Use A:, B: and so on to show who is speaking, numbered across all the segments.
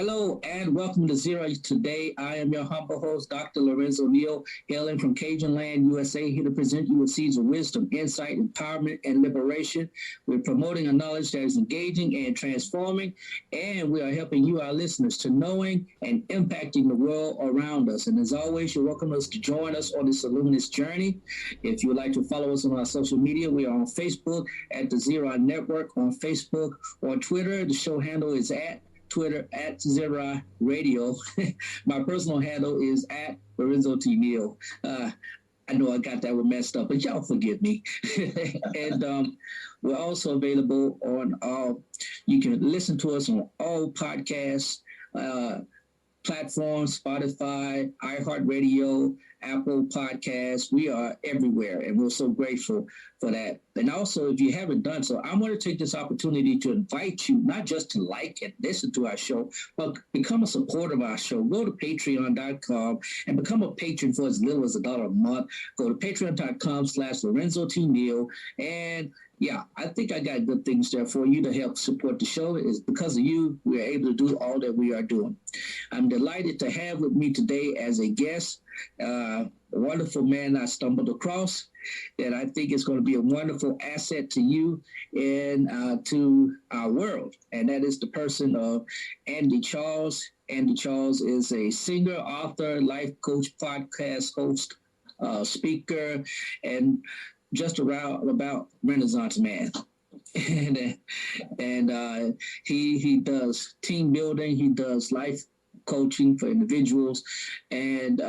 A: Hello and welcome to Zero Today. I am your humble host, Dr. Lorenzo Neal, hailing from Cajun Land, USA, here to present you with seeds of wisdom, insight, empowerment, and liberation. We're promoting a knowledge that is engaging and transforming, and we are helping you, our listeners, to knowing and impacting the world around us. And as always, you're welcome to join us on this luminous journey. If you would like to follow us on our social media, we are on Facebook at the Zero Network, on Facebook, on Twitter. The show handle is at Twitter at Zero Radio. My personal handle is at Lorenzo T. Neal. I know I got that one messed up, but y'all forgive me. And we're also available on all, you can listen to us on all podcasts, platforms, Spotify, iHeartRadio, Apple Podcasts. We are everywhere, and we're so grateful for that. And also, if you haven't done so, I want to take this opportunity to invite you not just to like and listen to our show, but become a supporter of our show. Go to patreon.com and become a patron for as little as $1 a month. Go to patreon.com/Lorenzo T. Neal. And yeah, I think I got good things there for you to help support the show. It's because of you we're able to do all that we are doing. I'm delighted to have with me today as a guest a wonderful man I stumbled across that I think is going to be a wonderful asset to you and to our world. And that is the person of Andy Charles. Andy Charles is a singer, author, life coach, podcast host, speaker, and just around about Renaissance man. and he does team building. He does life coaching for individuals. And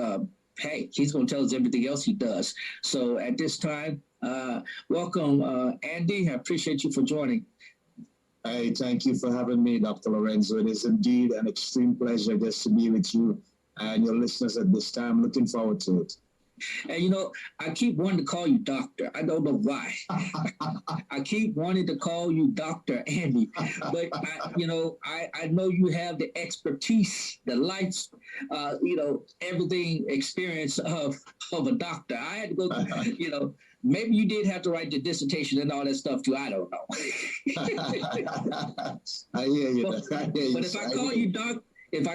A: hey, he's going to tell us everything else he does. So at this time, welcome, Andy. I appreciate you for joining.
B: Hey, thank you for having me, Dr. Lorenzo. It is indeed an extreme pleasure just to be with you and your listeners at this time. Looking forward to it.
A: And, you know, I keep wanting to call you doctor. I don't know why. I keep wanting to call you Dr. Andy. But, I know you have the expertise, the life, everything experience of a doctor. I had to go, maybe you did have to write the dissertation and all that stuff too. I don't know.
B: I hear you.
A: But if I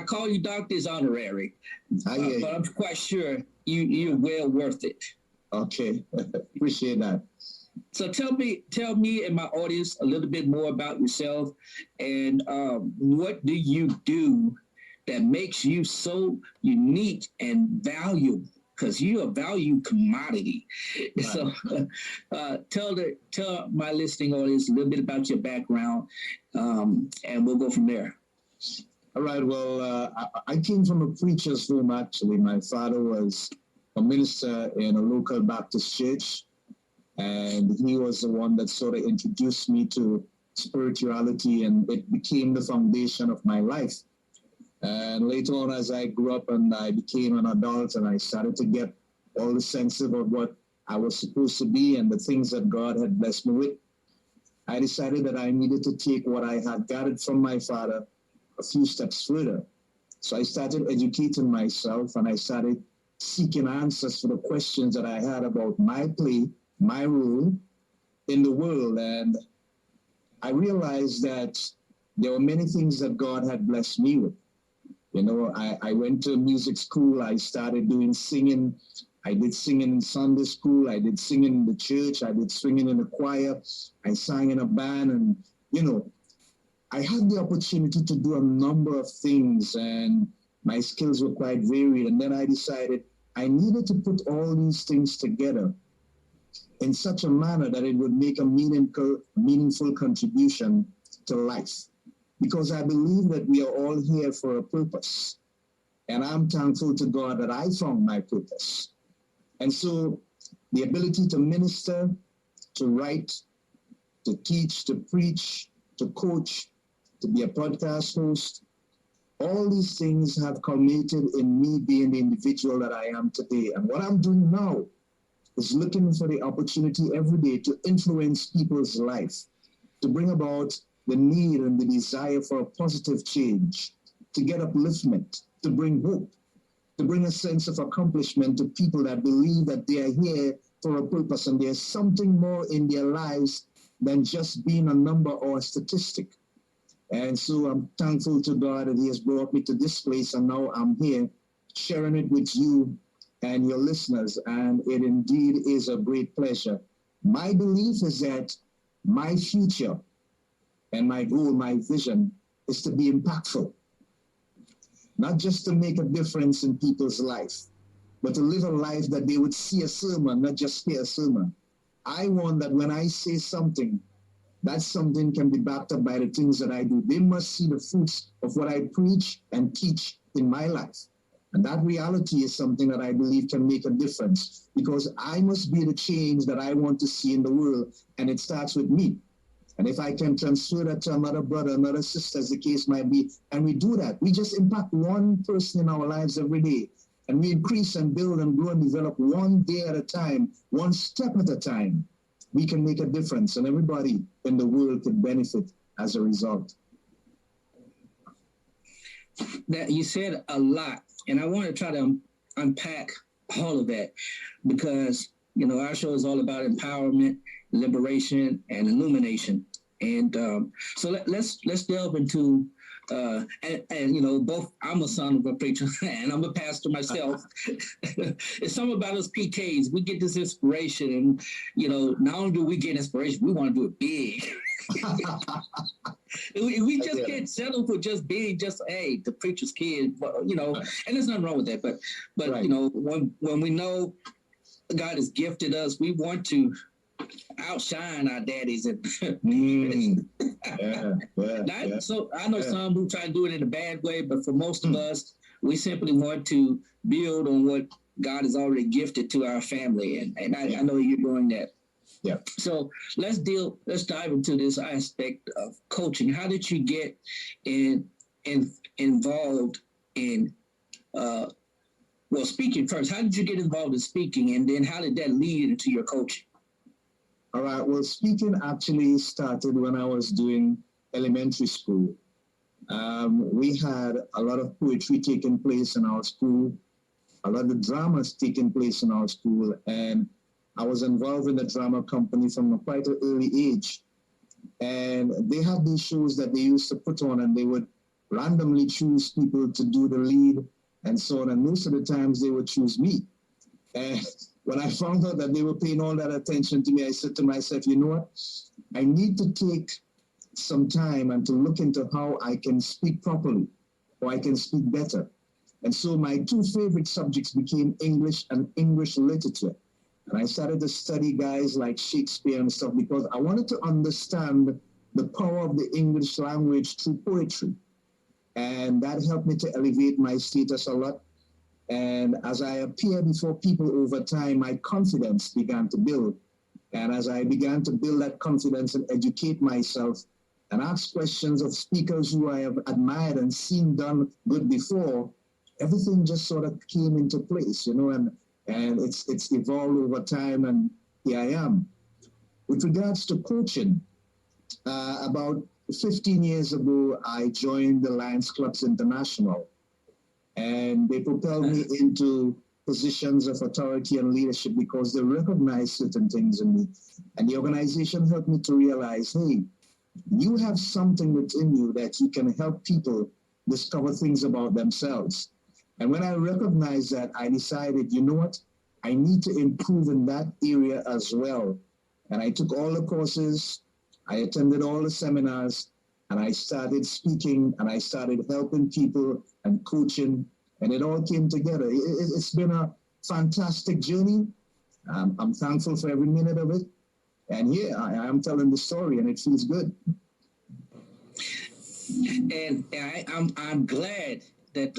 A: call you doctor, it's honorary. But I'm quite sure you're well worth it.
B: Okay, appreciate that.
A: So tell me and my audience a little bit more about yourself and what do you do that makes you so unique and valuable? Because you're a value commodity. Right. So tell my listening audience a little bit about your background, and we'll go from there.
B: All right. Well, I came from a preacher's home, actually. My father was a minister in a local Baptist church, and he was the one that sort of introduced me to spirituality, and it became the foundation of my life. And later on, as I grew up and I became an adult and I started to get all the sense of what I was supposed to be and the things that God had blessed me with, I decided that I needed to take what I had gathered from my father a few steps further. So I started educating myself and I started seeking answers for the questions that I had about my play, my role in the world. And I realized that there were many things that God had blessed me with. You know, I went to music school. I started doing singing. I did singing in Sunday school. I did singing in the church. I did singing in the choir. I sang in a band. And, I had the opportunity to do a number of things, and my skills were quite varied. And then I decided I needed to put all these things together in such a manner that it would make a meaningful contribution to life. Because I believe that we are all here for a purpose. And I'm thankful to God that I found my purpose. And so the ability to minister, to write, to teach, to preach, to coach, to be a podcast host, all these things have culminated in me being the individual that I am today. And what I'm doing now is looking for the opportunity every day to influence people's life, to bring about the need and the desire for a positive change, to get upliftment, to bring hope, to bring a sense of accomplishment to people that believe that they are here for a purpose and there's something more in their lives than just being a number or a statistic. And so I'm thankful to God that He has brought me to this place, and now I'm here sharing it with you and your listeners, and it indeed is a great pleasure. My belief is that my future and my goal, my vision, is to be impactful, not just to make a difference in people's life, but to live a life that they would see a sermon, not just hear a sermon. I want that when I say something, that something can be backed up by the things that I do. They must see the fruits of what I preach and teach in my life. And that reality is something that I believe can make a difference, because I must be the change that I want to see in the world, and it starts with me. And if I can transfer that to another brother, another sister, as the case might be, and we do that, we just impact one person in our lives every day. And we increase and build and grow and develop one day at a time, one step at a time. We can make a difference, and everybody in the world can benefit as a result.
A: That you said a lot, and I want to try to unpack all of that, because our show is all about empowerment, liberation, and illumination. And so let's delve into and both. I'm a son of a preacher and I'm a pastor myself. It's something about us PKs. We get this inspiration, and not only do we get inspiration, we want to do it big. We just can't settle for just being hey, the preacher's kid, but and there's nothing wrong with that. But right. When we know God has gifted us, we want to outshine our daddies. And So I know some who try to do it in a bad way, but for most of us, we simply want to build on what God has already gifted to our family, and I know you're doing that. Yeah. So let's dive into this aspect of coaching. How did you get involved in speaking first? How did you get involved in speaking, and then how did that lead into your coaching?
B: All right. Well, speaking actually started when I was doing elementary school. We had a lot of poetry taking place in our school, a lot of dramas taking place in our school, and I was involved in the drama company from quite an early age. And they had these shows that they used to put on, and they would randomly choose people to do the lead and so on. And most of the times they would choose me. And when I found out that they were paying all that attention to me, I said to myself, you know what? I need to take some time and to look into how I can speak properly, or I can speak better. And so my two favorite subjects became English and English literature. And I started to study guys like Shakespeare and stuff, because I wanted to understand the power of the English language through poetry. And that helped me to elevate my status a lot. And as I appear before people over time, my confidence began to build. And as I began to build that confidence and educate myself and ask questions of speakers who I have admired and seen done good before, everything just sort of came into place, and it's evolved over time, and here I am. With regards to coaching, about 15 years ago, I joined the Lions Clubs International, and they propelled me into positions of authority and leadership because they recognized certain things in me. And the organization helped me to realize, hey, you have something within you that you can help people discover things about themselves. And when I recognized that, I decided, you know what? I need to improve in that area as well. And I took all the courses, I attended all the seminars, and I started speaking, and I started helping people and coaching, and it all came together. It's been a fantastic journey. I'm thankful for every minute of it. And I am telling the story, and it feels good.
A: And I'm glad that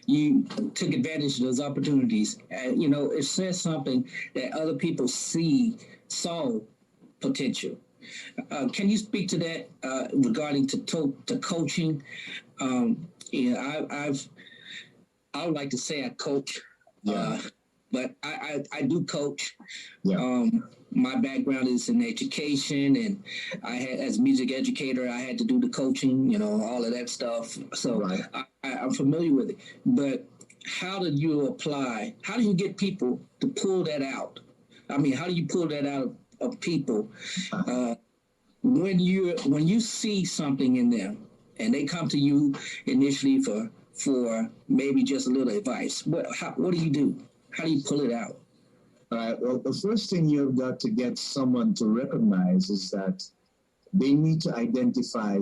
A: you took advantage of those opportunities. It says something that other people saw potential. Can you speak to that regarding to coaching? I would like to say I coach, but I do coach. Yeah. My background is in education, and as a music educator, I had to do the coaching, all of that stuff. So right. I'm familiar with it. But how do you get people to pull that out? I mean, how do you pull that out of people when you see something in them and they come to you initially for maybe just a little advice, what do you do? How do you pull it out?
B: All right. Well, the first thing you've got to get someone to recognize is that they need to identify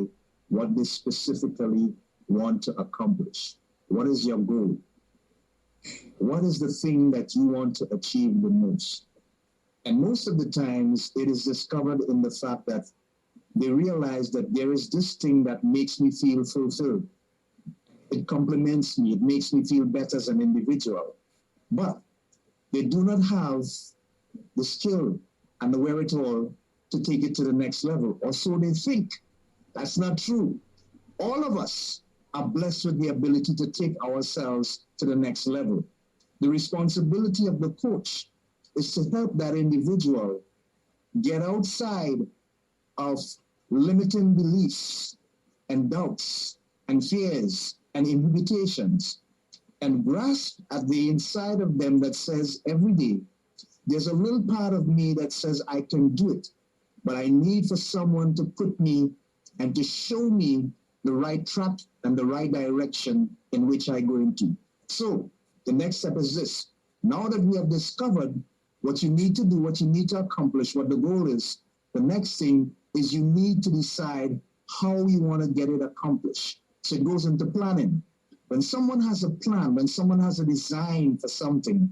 B: what they specifically want to accomplish. What is your goal? What is the thing that you want to achieve the most? And most of the times it is discovered in the fact that they realize that there is this thing that makes me feel fulfilled. It complements me. It makes me feel better as an individual. But they do not have the skill and the wherewithal to take it to the next level, or so they think. That's not true. All of us are blessed with the ability to take ourselves to the next level. The responsibility of the coach is to help that individual get outside of limiting beliefs and doubts and fears and inhibitations and grasp at the inside of them that says every day, there's a little part of me that says I can do it, but I need for someone to put me and to show me the right track and the right direction in which I go into. So the next step is this. Now that we have discovered what you need to do, what you need to accomplish, what the goal is, the next thing is you need to decide how you want to get it accomplished. So it goes into planning. When someone has a plan, when someone has a design for something,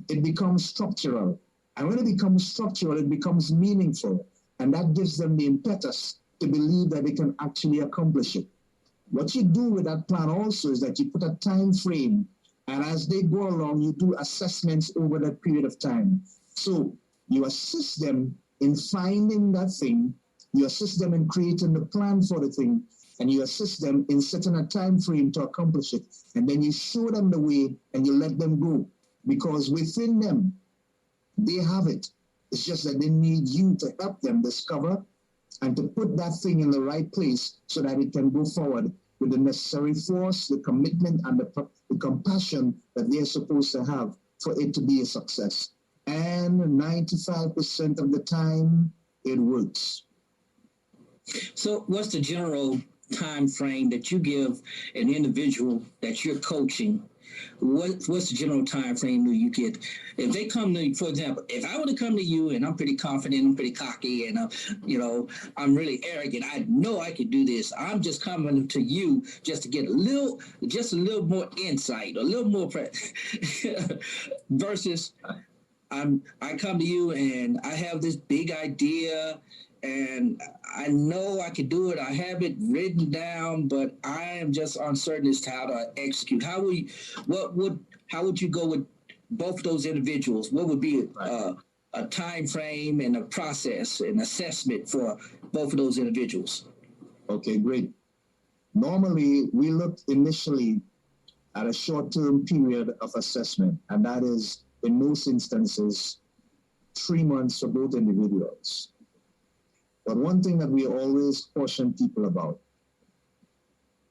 B: it becomes structural. And when it becomes structural, it becomes meaningful. And that gives them the impetus to believe that they can actually accomplish it. What you do with that plan also is that you put a time frame, and as they go along, you do assessments over that period of time. So you assist them in finding that thing, you assist them in creating the plan for the thing, and you assist them in setting a time frame to accomplish it. And then you show them the way and you let them go. Because within them, they have it. It's just that they need you to help them discover and to put that thing in the right place so that it can go forward with the necessary force, the commitment, and the compassion that they're supposed to have for it to be a success. And 95% of the time, it works.
A: So what's the general time frame that you give an individual that you're coaching? What's the general time frame that you get? If they come to you, for example, if I were to come to you and I'm pretty confident, I'm pretty cocky, and I'm really arrogant, I know I could do this. I'm just coming to you just to get a little more insight, a little more versus I come to you and I have this big idea and I know I could do it. I have it written down, but I am just uncertain as to how to execute. How would you go with both of those individuals? What would be a time frame and a process and assessment for both of those individuals?
B: Okay, great. Normally, we look initially at a short-term period of assessment, and that is, in most instances, 3 months for both individuals. But one thing that we always caution people about,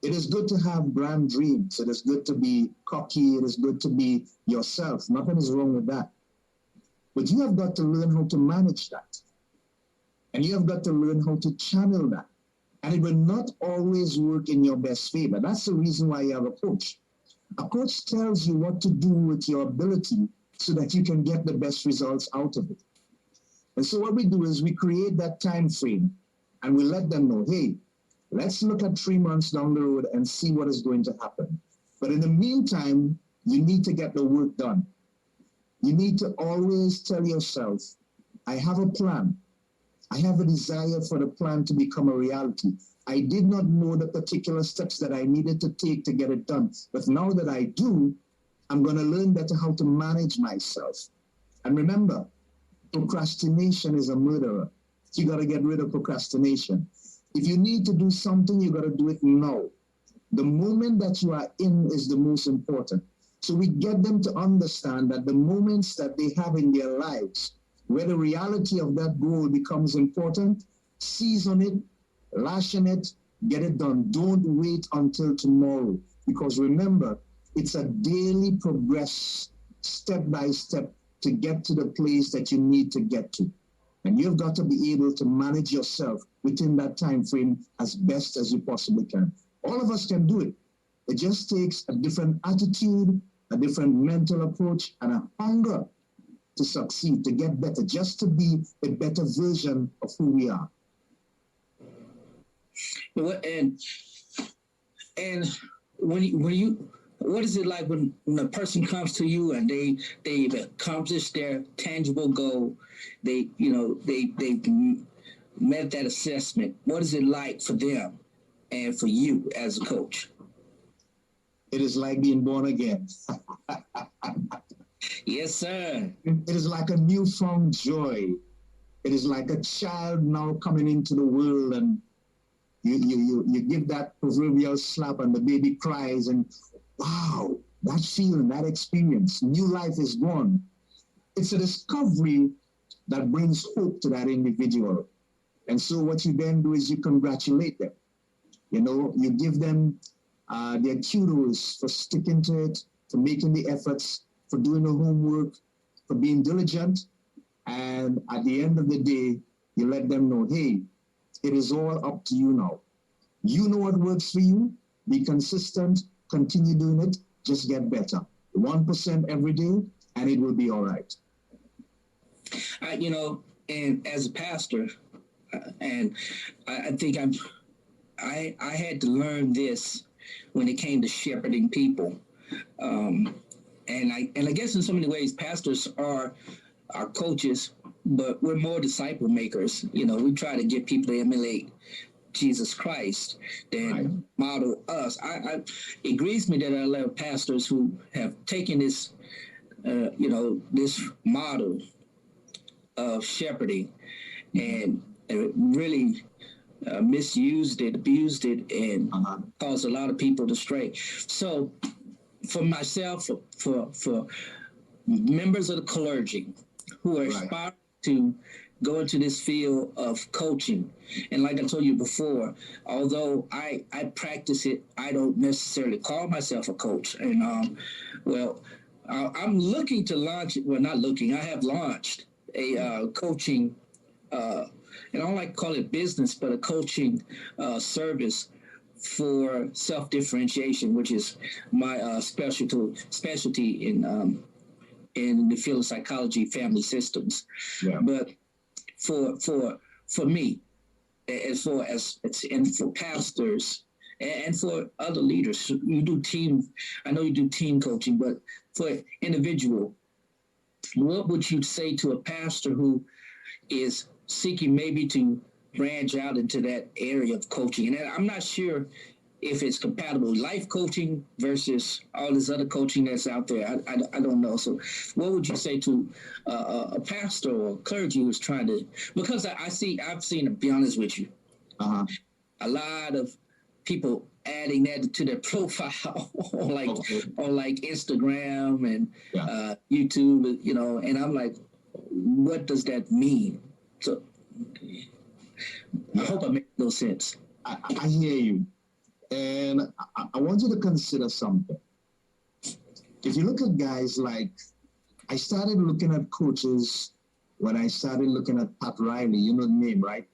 B: it is good to have grand dreams. It is good to be cocky. It is good to be yourself. Nothing is wrong with that. But you have got to learn how to manage that. And you have got to learn how to channel that. And it will not always work in your best favor. That's the reason why you have a coach. A coach tells you what to do with your ability so that you can get the best results out of it. And so what we do is we create that time frame and we let them know, hey, let's look at 3 months down the road and see what is going to happen. But in the meantime, you need to get the work done. You need to always tell yourself, I have a plan. I have a desire for the plan to become a reality. I did not know the particular steps that I needed to take to get it done. But now that I do, I'm going to learn better how to manage myself. And remember, procrastination is a murderer. You got to get rid of procrastination. If you need to do something, you got to do it now. The moment that you are in is the most important. So we get them to understand that the moments that they have in their lives, where the reality of that goal becomes important, seize on it, lash on it, get it done. Don't wait until tomorrow. Because remember, it's a daily progress, step by step, to get to the place that you need to get to. And you've got to be able to manage yourself within that time frame as best as you possibly can. All of us can do it. It just takes a different attitude, a different mental approach, and a hunger to succeed, to get better, just to be a better version of who we are.
A: And when you what is it like when a person comes to you and they've accomplished their tangible goal, they've met that assessment? What is it like for them and for you as a coach?
B: It is like being born again.
A: Yes, sir.
B: It is like a newfound joy. It is like a child now coming into the world, and you give that proverbial slap and the baby cries, and wow, that feeling, that experience, new life is born. It's a discovery that brings hope to that individual. And so what you then do is you congratulate them. You give them their kudos for sticking to it, for making the efforts, for doing the homework, for being diligent. And at the end of the day, you let them know, hey, it is all up to you now. You know what works for you. Be consistent. Continue doing it. Just get better. 1% every day, and it will be all right.
A: And as a pastor, and I think I had to learn this when it came to shepherding people. And I guess in so many ways, pastors are our coaches, but we're more disciple makers. We try to get people to emulate Jesus Christ than model us. It grieves me that I love pastors who have taken this, this model of shepherding and really misused it, abused it, and caused a lot of people to stray. So for myself, for members of the clergy who are aspiring to go into this field of coaching, and like I told you before, although I practice it, I don't necessarily call myself a coach. And I'm looking to launch. Well, not looking. I have launched a coaching, and I don't like to call it business, but a coaching service for self-differentiation, which is my specialty in the field of psychology, family systems.
B: Yeah.
A: But for me, and for pastors and for other leaders, you do team. I know you do team coaching, but for individual, what would you say to a pastor who is seeking maybe to branch out into that area of coaching? And I'm not sure if it's compatible, life coaching versus all this other coaching that's out there. I don't know. So what would you say to a pastor or clergy who's trying to, because I've seen, to be honest with you, a lot of people adding that to their profile on like Instagram and YouTube, and I'm like, what does that mean? So I hope I make no sense.
B: I hear you. And I want you to consider something. If you look at guys like, I started looking at coaches when I started looking at Pat Riley, you know the name, right?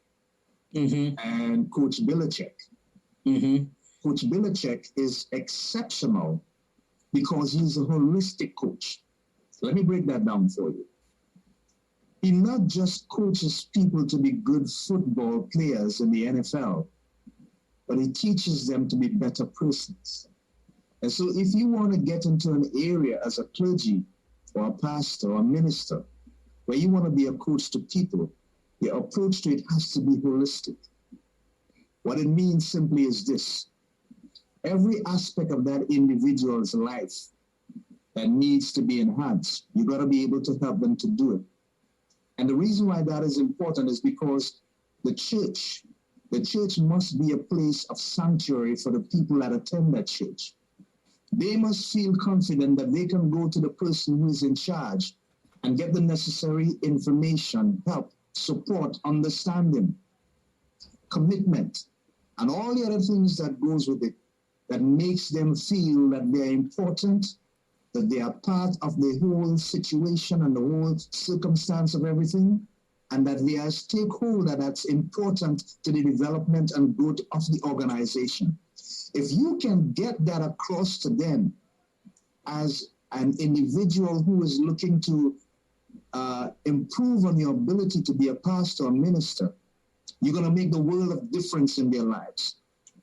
B: Mm-hmm. And Coach Belichick. Mm-hmm. Coach Belichick is exceptional because he's a holistic coach. Let me break that down for you. He not just coaches people to be good football players in the NFL, but he teaches them to be better persons. And so if you want to get into an area as a clergy or a pastor or a minister where you want to be a coach to people, your approach to it has to be holistic. What it means simply is this: every aspect of that individual's life that needs to be enhanced, you got to be able to help them to do it. And the reason why that is important is because the church must be a place of sanctuary for the people that attend that church. They must feel confident that they can go to the person who is in charge and get the necessary information, help, support, understanding, commitment, and all the other things that goes with it that makes them feel that they're important, that they are part of the whole situation and the whole circumstance of everything, and that they are a stakeholder that's important to the development and growth of the organization. If you can get that across to them as an individual who is looking to improve on your ability to be a pastor or minister, you're going to make the world of difference in their lives.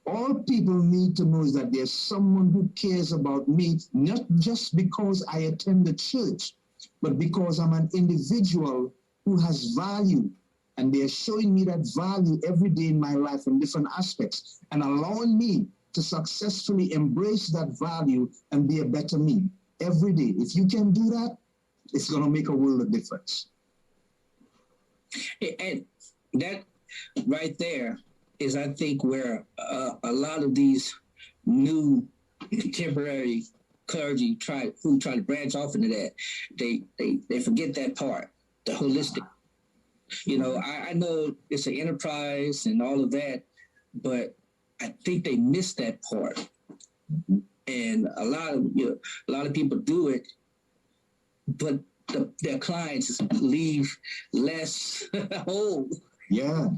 B: All people need to know is that there's someone who cares about me, not just because I attend the church, but because I'm an individual who has value, and they're showing me that value every day in my life in different aspects and allowing me to successfully embrace that value and be a better me every day. If you can do that, it's going to make a world of difference.
A: And that right there is, I think, where a lot of these new contemporary clergy who try to branch off into that, they forget that part, the holistic. I know it's an enterprise and all of that, but I think they miss that part. Mm-hmm. And a lot of people do it, but their clients leave less whole.
B: Yeah.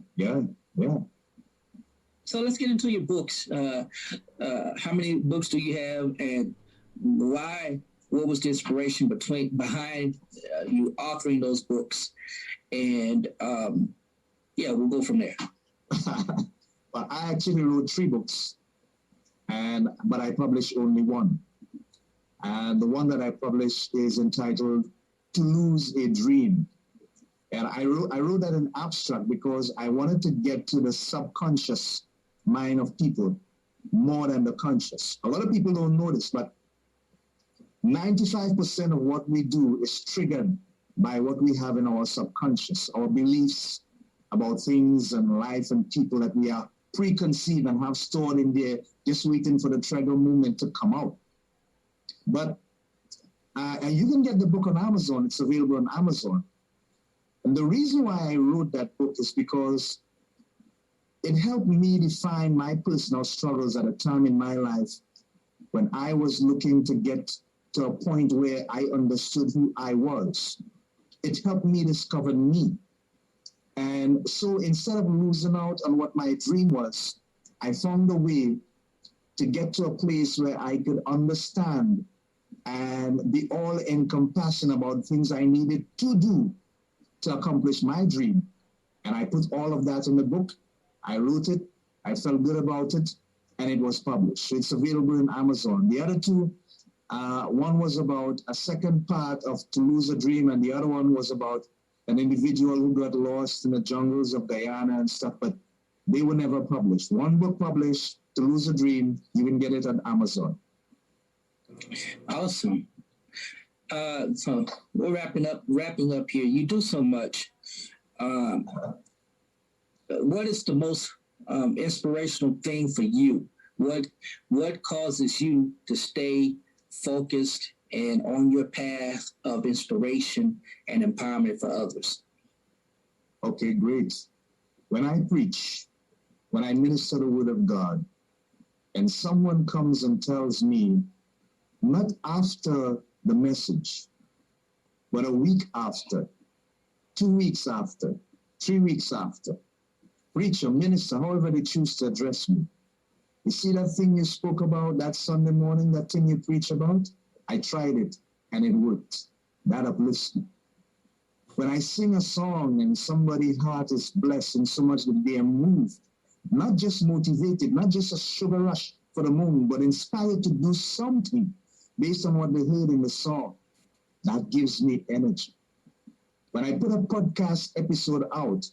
A: So let's get into your books. How many books do you have, and why? What was the inspiration behind you authoring those books? And we'll go from there.
B: Well, I actually wrote 3 books, but I published only one. And the one that I published is entitled "To Lose a Dream." And I wrote that in abstract because I wanted to get to the subconscious mind of people more than the conscious. A lot of people don't know this, but 95% of what we do is triggered by what we have in our subconscious, our beliefs about things and life and people that we are preconceived and have stored in there, just waiting for the trigger moment to come out. But you can get the book on Amazon. It's available on Amazon. And the reason why I wrote that book is because it helped me define my personal struggles at a time in my life when I was looking to get to a point where I understood who I was. It helped me discover me. And so instead of losing out on what my dream was, I found a way to get to a place where I could understand and be all encompassing about things I needed to do to accomplish my dream. And I put all of that in the book. I wrote it, I felt good about it, and it was published. So it's available in Amazon. The other 2, one was about a second part of To Lose a Dream, and the other one was about an individual who got lost in the jungles of Guyana and stuff, but they were never published. One book published, To Lose a Dream. You can get it on Amazon.
A: Awesome. So we're wrapping up here. You do so much. What is the most inspirational thing for you? What causes you to stay focused and on your path of inspiration and empowerment for others?
B: Okay, great. When I preach, when I minister the word of God, and someone comes and tells me, not after the message, but a week after, 2 weeks after, 3 weeks after, preacher, minister, however they choose to address me, you see that thing you spoke about that Sunday morning, that thing you preach about? I tried it and it worked. That uplifts me. When I sing a song and somebody's heart is blessed in so much that they are moved, not just motivated, not just a sugar rush for the moment, but inspired to do something based on what they heard in the song, that gives me energy. When I put a podcast episode out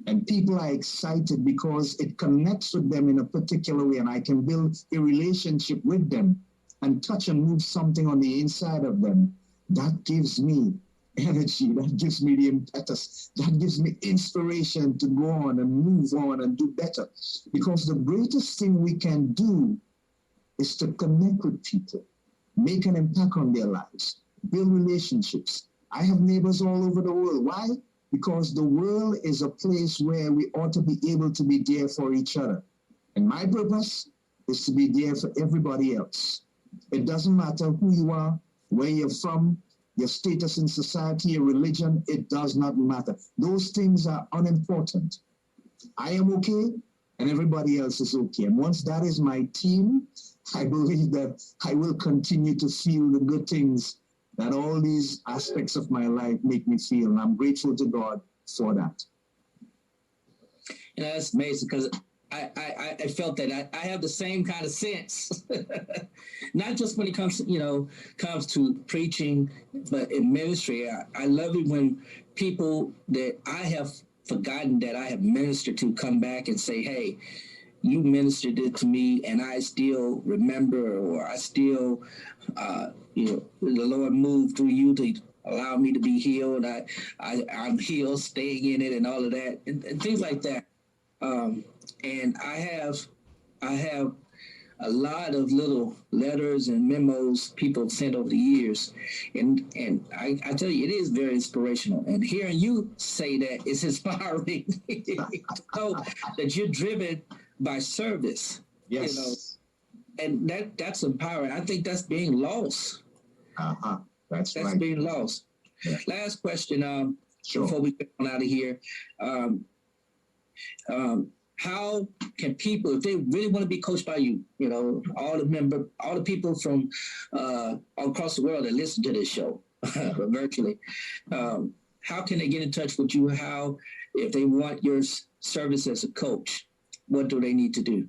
B: and people are excited because it connects with them in a particular way and I can build a relationship with them and touch and move something on the inside of them, that gives me energy, that gives me the impetus, that gives me inspiration to go on and move on and do better. Because the greatest thing we can do is to connect with people, make an impact on their lives, build relationships. I have neighbors all over the world. Why? Because the world is a place where we ought to be able to be there for each other. And my purpose is to be there for everybody else. It doesn't matter who you are, where you're from, your status in society, your religion, it does not matter. Those things are unimportant. I am okay, and everybody else is okay. And once that is my team, I believe that I will continue to feel the good things that all these aspects of my life make me feel. And I'm grateful to God for that.
A: You know, that's amazing because I felt that I have the same kind of sense, not just when it comes to preaching, but in ministry. I love it when people that I have forgotten that I have ministered to come back and say, hey, you ministered it to me and I still remember, or I still, the Lord moved through you to allow me to be healed. I'm healed, staying in it and all of that and things like that. And I have a lot of little letters and memos people have sent over the years. And I tell you, it is very inspirational. And hearing you say that is inspiring to know that you're driven by service.
B: Yes.
A: And that's empowering. I think that's being lost.
B: That's right.
A: That's being lost. Yeah. Last question, sure. Before we get on out of here. How can people, if they really want to be coached by you, all the people from all across the world that listen to this show virtually, how can they get in touch with you? How, if they want your service as a coach, what do they need to do?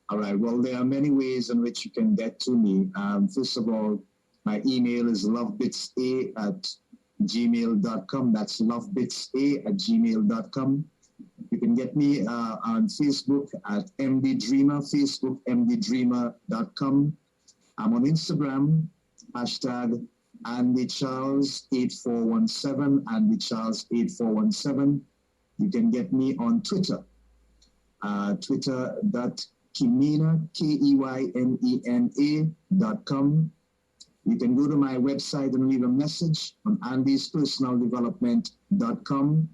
B: All right. Well, there are many ways in which you can get to me. First of all, my email is lovebitsa@gmail.com. That's lovebitsa@gmail.com. You can get me on Facebook at MD Dreamer, Facebook mddreamer.com. I'm on Instagram, hashtag Andy Charles 8417, Andy Charles 8417. You can get me on Twitter, twitter.kimena, KEYMENA.com. You can go to my website and leave a message on andyspersonaldevelopment.com.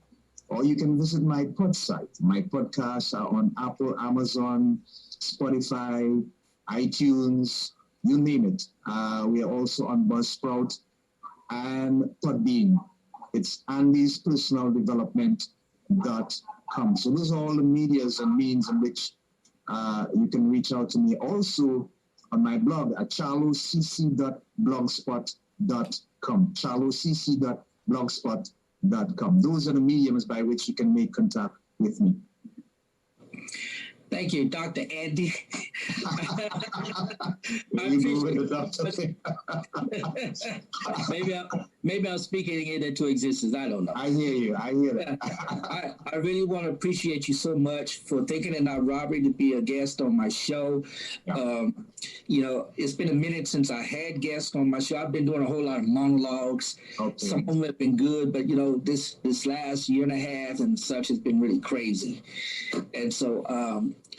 B: Or you can visit my pod site. My podcasts are on Apple, Amazon, Spotify, iTunes, you name it. We are also on Buzzsprout and Podbean. It's andyspersonaldevelopment.com. So those are all the medias and means in which you can reach out to me. Also on my blog at charloscc.blogspot.com. charloscc.blogspot.com. Those are the mediums by which you can make contact with me.
A: Thank you, Dr. Andy. Maybe I'm speaking it into existence. I don't know.
B: I hear you. I hear that.
A: I really want to appreciate you so much for thinking it not robbery to be a guest on my show. Yeah. It's been a minute since I had guests on my show. I've been doing a whole lot of monologues. Okay. Some of them have been good, but this last year and a half and such has been really crazy. And so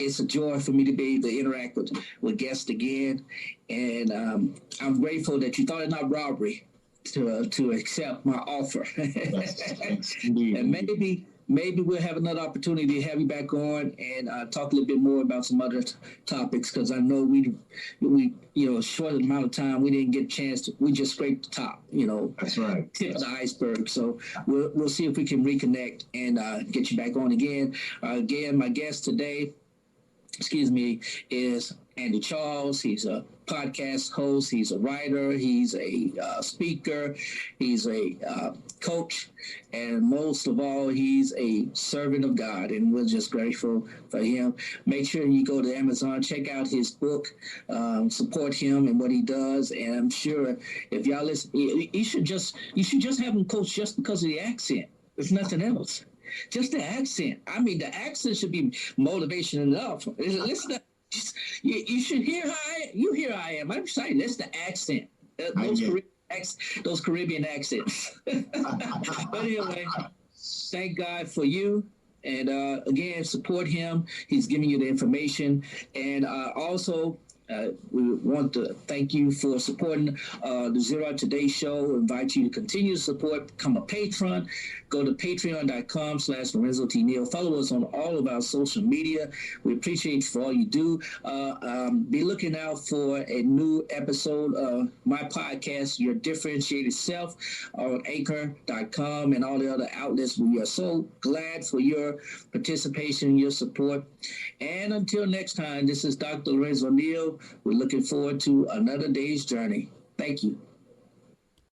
A: it's a joy for me to be able to interact with guests again. And I'm grateful that you thought it not robbery to accept my offer. Yes, and maybe we'll have another opportunity to have you back on and talk a little bit more about some other topics, because I know we short amount of time we didn't get a chance to. We just scraped the top.
B: That's right.
A: Tip of the iceberg. So we'll see if we can reconnect and get you back on again. Again, my guest today, is Andy Charles. He's a podcast host. He's a writer. He's a speaker. He's a coach. And most of all, he's a servant of God. And we're just grateful for him. Make sure you go to Amazon, check out his book, support him and what he does. And I'm sure if y'all listen, you should just have him coach just because of the accent. There's nothing else. Just the accent. I mean, the accent should be motivation enough. Listen, you should hear how I am. I'm sorry, that's the accent. Those Caribbean accents. But anyway, thank God for you. And again, support him. He's giving you the information. And also, We want to thank you for supporting the Zero Hour Today show. Invite you to continue to support, become a patron. Go to patreon.com/Lorenzo T. Neal. Follow us on all of our social media. We appreciate you for all you do. Be looking out for a new episode of my podcast, Your Differentiated Self, on Anchor.com and all the other outlets. We are so glad for your participation, your support. And until next time, this is Dr. Lorenzo Neal. We're looking forward to another day's journey. Thank you.